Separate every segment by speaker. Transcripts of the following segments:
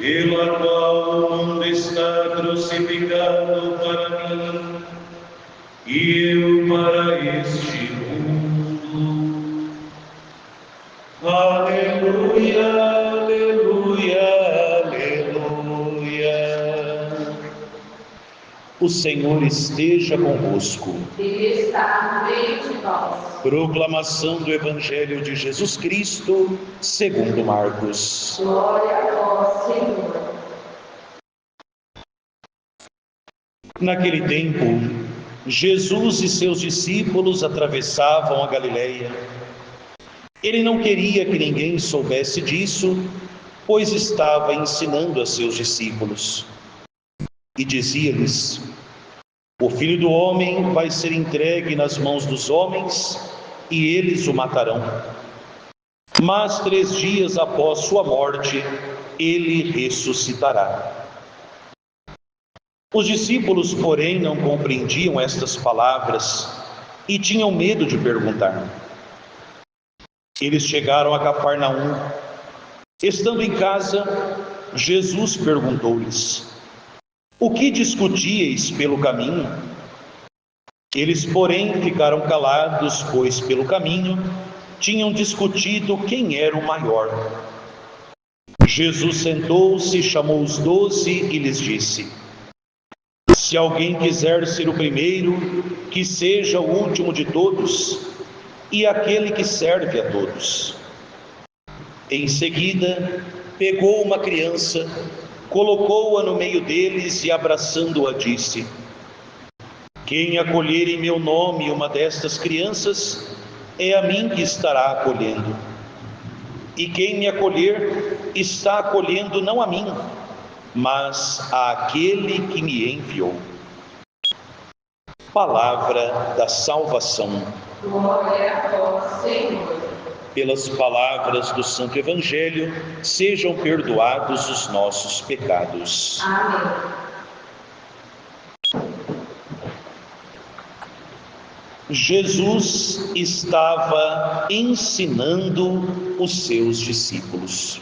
Speaker 1: pela qual o mundo está crucificado para mim, e eu para este mundo. Aleluia, aleluia, aleluia. O Senhor esteja convosco.
Speaker 2: Ele está no meio de nós.
Speaker 1: Proclamação do Evangelho de Jesus Cristo, segundo Marcos.
Speaker 2: Glória a vós, Senhor.
Speaker 1: Naquele tempo, Jesus e seus discípulos atravessavam a Galileia. Ele não queria que ninguém soubesse disso, pois estava ensinando a seus discípulos. E dizia-lhes: o Filho do Homem vai ser entregue nas mãos dos homens, e eles o matarão. Mas 3 dias após sua morte, ele ressuscitará. Os discípulos, porém, não compreendiam estas palavras e tinham medo de perguntar. Eles chegaram a Cafarnaum. Estando em casa, Jesus perguntou-lhes: o que discutíeis pelo caminho? Eles, porém, ficaram calados, pois pelo caminho tinham discutido quem era o maior. Jesus sentou-se, chamou os 12 e lhes disse: se alguém quiser ser o primeiro, que seja o último de todos e aquele que serve a todos. Em seguida, pegou uma criança, colocou-a no meio deles e, abraçando-a, disse: quem acolher em meu nome uma destas crianças, é a mim que estará acolhendo. E quem me acolher, está acolhendo não a mim, mas àquele que me enviou. Palavra da salvação.
Speaker 2: Glória a vós, Senhor.
Speaker 1: Pelas palavras do Santo Evangelho, sejam perdoados os nossos pecados.
Speaker 2: Amém.
Speaker 1: Jesus estava ensinando os seus discípulos.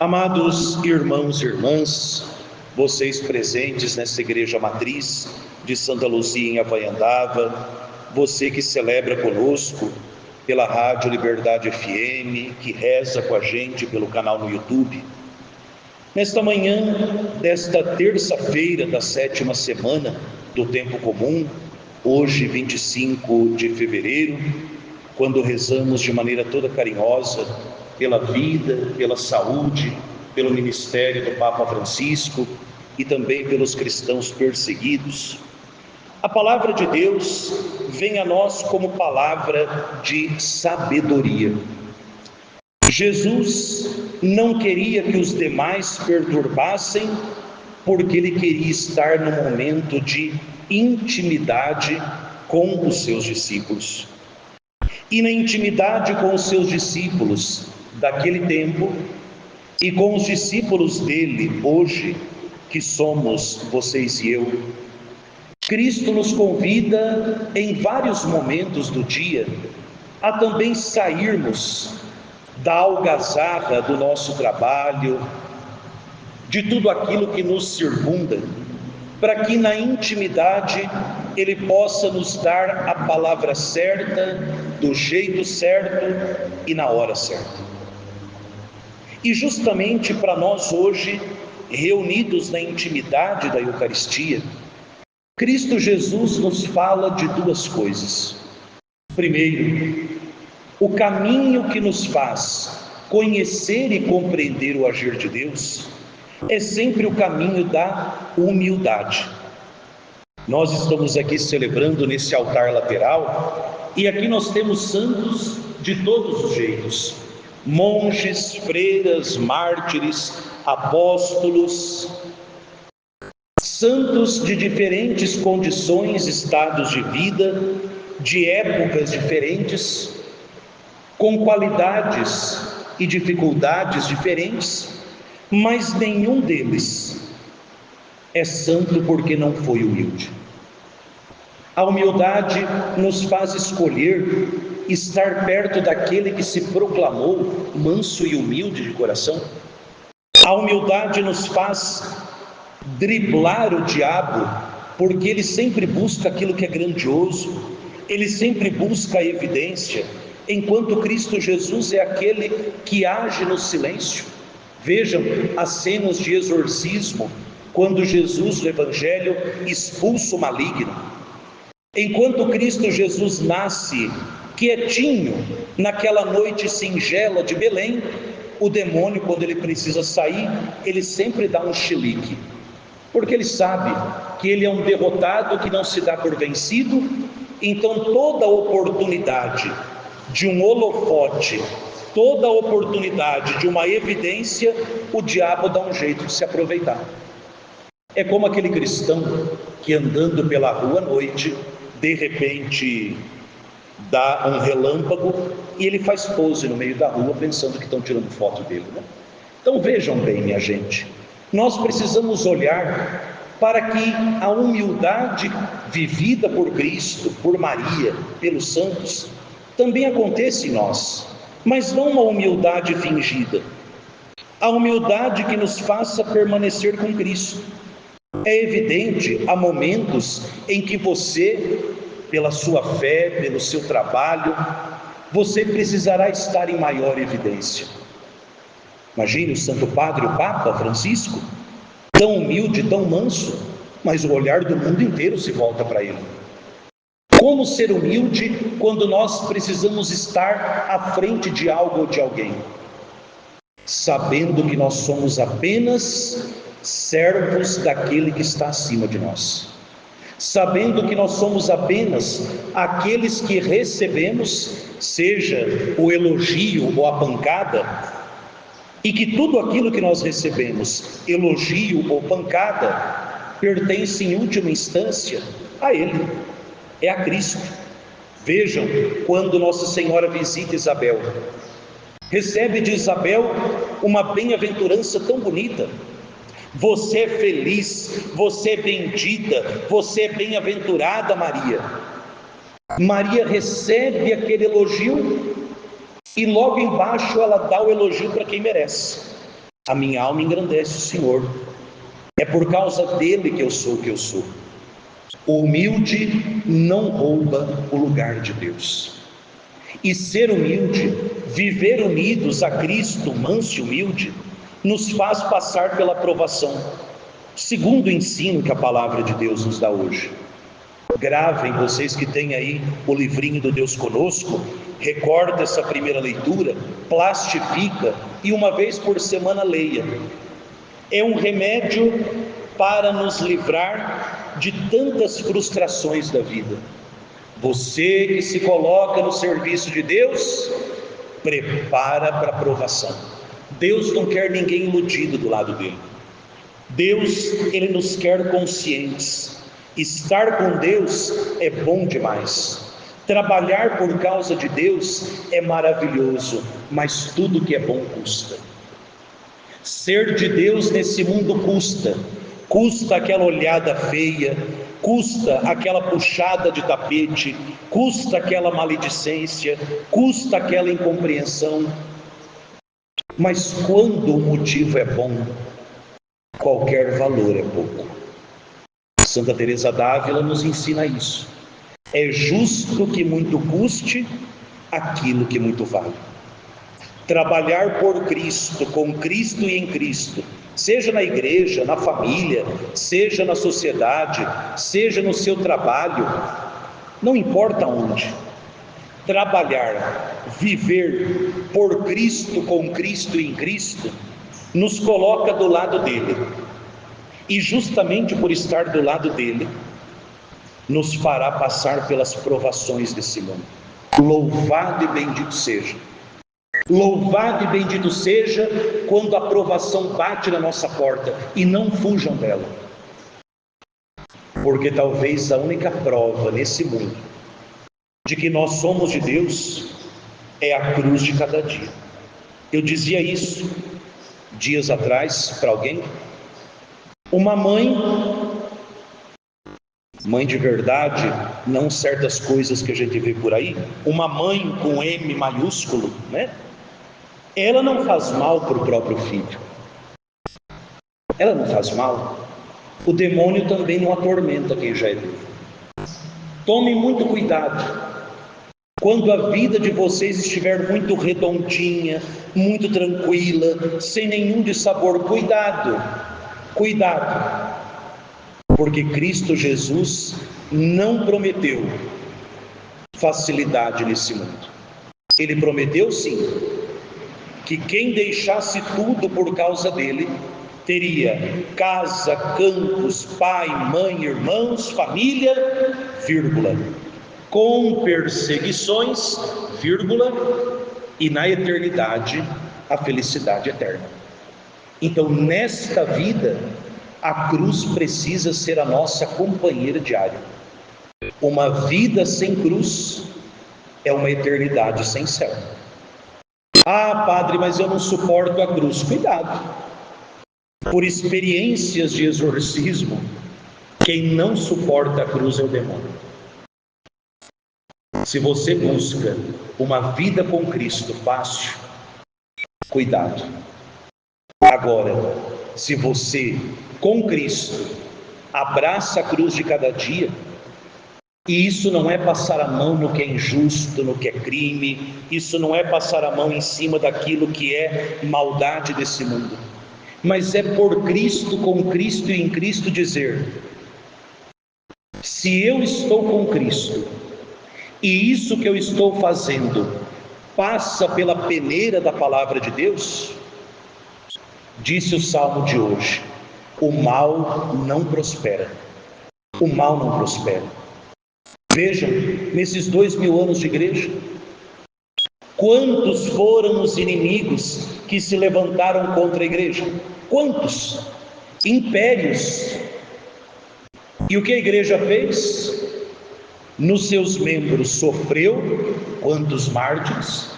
Speaker 1: Amados irmãos e irmãs, vocês presentes nessa igreja matriz de Santa Luzia em Havaiandava, você que celebra conosco pela Rádio Liberdade FM, que reza com a gente pelo canal no YouTube. Nesta manhã desta terça-feira da 7ª semana do Tempo Comum, hoje 25 de fevereiro, quando rezamos de maneira toda carinhosa pela vida, pela saúde, pelo ministério do Papa Francisco e também pelos cristãos perseguidos, a palavra de Deus vem a nós como palavra de sabedoria. Jesus não queria que os demais perturbassem, porque ele queria estar num momento de intimidade com os seus discípulos. E na intimidade com os seus discípulos daquele tempo e com os discípulos dele hoje, que somos vocês e eu, Cristo nos convida em vários momentos do dia a também sairmos da algazarra do nosso trabalho, de tudo aquilo que nos circunda, para que na intimidade Ele possa nos dar a palavra certa, do jeito certo e na hora certa. E justamente para nós hoje, reunidos na intimidade da Eucaristia, Cristo Jesus nos fala de 2 coisas. Primeiro, o caminho que nos faz conhecer e compreender o agir de Deus é sempre o caminho da humildade. Nós estamos aqui celebrando nesse altar lateral, e aqui nós temos santos de todos os jeitos: monges, freiras, mártires, apóstolos, santos de diferentes condições, estados de vida, de épocas diferentes, com qualidades e dificuldades diferentes, mas nenhum deles é santo porque não foi humilde. A humildade nos faz escolher estar perto daquele que se proclamou manso e humilde de coração. A humildade nos faz driblar o diabo, porque ele sempre busca aquilo que é grandioso, ele sempre busca a evidência, enquanto Cristo Jesus é aquele que age no silêncio. Vejam as cenas de exorcismo, quando Jesus, no Evangelho, expulsa o maligno. Enquanto Cristo Jesus nasce quietinho, naquela noite singela de Belém, o demônio, quando ele precisa sair, ele sempre dá um chilique, porque ele sabe que ele é um derrotado que não se dá por vencido. Então toda oportunidade de um holofote, toda oportunidade de uma evidência, o diabo dá um jeito de se aproveitar. É como aquele cristão que, andando pela rua à noite, de repente dá um relâmpago e ele faz pose no meio da rua pensando que estão tirando foto dele, né? Então vejam bem, minha gente, nós precisamos olhar para que a humildade vivida por Cristo, por Maria, pelos santos, também aconteça em nós, mas não uma humildade fingida, a humildade que nos faça permanecer com Cristo. É evidente, há momentos em que você, pela sua fé, pelo seu trabalho, você precisará estar em maior evidência. Imagine o Santo Padre, o Papa Francisco, tão humilde, tão manso, mas o olhar do mundo inteiro se volta para ele. Como ser humilde quando nós precisamos estar à frente de algo ou de alguém? Sabendo que nós somos apenas servos daquele que está acima de nós. Sabendo que nós somos apenas aqueles que recebemos, seja o elogio ou a pancada, e que tudo aquilo que nós recebemos, elogio ou pancada, pertence em última instância a Ele, é a Cristo. Vejam, quando Nossa Senhora visita Isabel, recebe de Isabel uma bem-aventurança tão bonita. Você é feliz, você é bendita, você é bem-aventurada, Maria. Maria recebe aquele elogio e logo embaixo ela dá o elogio para quem merece. A minha alma engrandece o Senhor, é por causa dele que eu sou o que eu sou. O humilde não rouba o lugar de Deus. E ser humilde, viver unidos a Cristo, manso e humilde, nos faz passar pela provação. Segundo o ensino que a palavra de Deus nos dá hoje. Gravem, vocês que têm aí o livrinho do Deus Conosco, recorda essa primeira leitura, plastifica e uma vez por semana leia. É um remédio para nos livrar de tantas frustrações da vida. Você que se coloca no serviço de Deus, prepara para a provação. Deus não quer ninguém iludido do lado dele. Deus, ele nos quer conscientes. Estar com Deus é bom demais. Trabalhar por causa de Deus é maravilhoso, mas tudo que é bom custa. Ser de Deus nesse mundo custa. Custa aquela olhada feia, custa aquela puxada de tapete, custa aquela maledicência, custa aquela incompreensão. Mas quando o motivo é bom, qualquer valor é pouco. Santa Teresa d'Ávila nos ensina isso. É justo que muito custe aquilo que muito vale. Trabalhar por Cristo, com Cristo e em Cristo, seja na igreja, na família, seja na sociedade, seja no seu trabalho, não importa onde. Trabalhar, viver por Cristo, com Cristo e em Cristo, nos coloca do lado dele. E justamente por estar do lado dele, nos fará passar pelas provações desse mundo. Louvado e bendito seja. Louvado e bendito seja quando a provação bate na nossa porta, e não fujam dela. Porque talvez a única prova nesse mundo de que nós somos de Deus é a cruz de cada dia. Eu dizia isso dias atrás para alguém. Uma mãe de verdade, não certas coisas que a gente vê por aí, uma mãe com M maiúsculo, né? Ela não faz mal para o próprio filho, ela não faz mal. O demônio também não atormenta quem já é dele. Tome muito cuidado. Quando a vida de vocês estiver muito redondinha, muito tranquila, sem nenhum dissabor, cuidado, cuidado, porque Cristo Jesus não prometeu facilidade nesse mundo. Ele prometeu sim, que quem deixasse tudo por causa dele, teria casa, campos, pai, mãe, irmãos, família, vírgula, com perseguições, vírgula, e na eternidade a felicidade eterna. Então, nesta vida, a cruz precisa ser a nossa companheira diária. Uma vida sem cruz é uma eternidade sem céu. Ah, padre, mas eu não suporto a cruz. Cuidado. Por experiências de exorcismo, quem não suporta a cruz é o demônio. Se você busca uma vida com Cristo fácil, cuidado. Agora, se você, com Cristo, abraça a cruz de cada dia, e isso não é passar a mão no que é injusto, no que é crime, isso não é passar a mão em cima daquilo que é maldade desse mundo, mas é por Cristo, com Cristo e em Cristo dizer: se eu estou com Cristo, e isso que eu estou fazendo passa pela peneira da palavra de Deus, disse o salmo de hoje, o mal não prospera. O mal não prospera. Vejam, nesses 2000 anos de igreja, quantos foram os inimigos que se levantaram contra a igreja? Quantos? Impérios. E o que a igreja fez? Nos seus membros sofreu quantos mártires,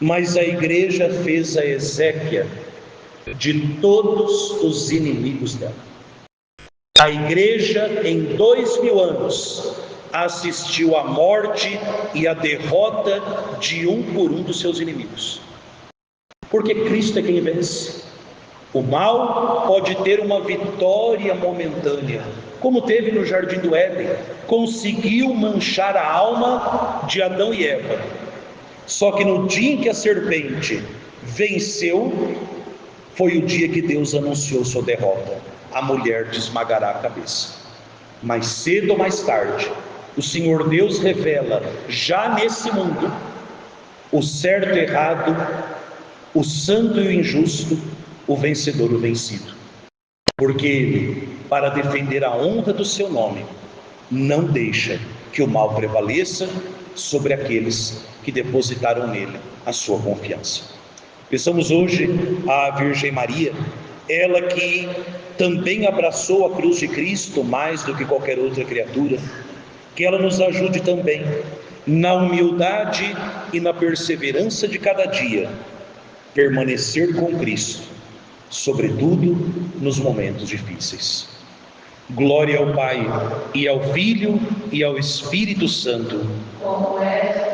Speaker 1: mas a igreja fez a exéquia de todos os inimigos dela. A igreja em 2000 anos assistiu à morte e à derrota de um por um dos seus inimigos, porque Cristo é quem vence. O mal pode ter uma vitória momentânea, como teve no Jardim do Éden, conseguiu manchar a alma de Adão e Eva. Só que no dia em que a serpente venceu, foi o dia que Deus anunciou sua derrota. A mulher te esmagará a cabeça. Mais cedo ou mais tarde, o Senhor Deus revela, já nesse mundo, o certo e o errado, o santo e o injusto, o vencedor e o vencido. Porque Ele, para defender a honra do seu nome, não deixa que o mal prevaleça sobre aqueles que depositaram nele a sua confiança. Pensamos hoje a Virgem Maria, ela que também abraçou a cruz de Cristo mais do que qualquer outra criatura, que ela nos ajude também na humildade e na perseverança de cada dia, permanecer com Cristo, sobretudo nos momentos difíceis. Glória ao Pai, e ao Filho, e ao Espírito Santo.
Speaker 2: Como é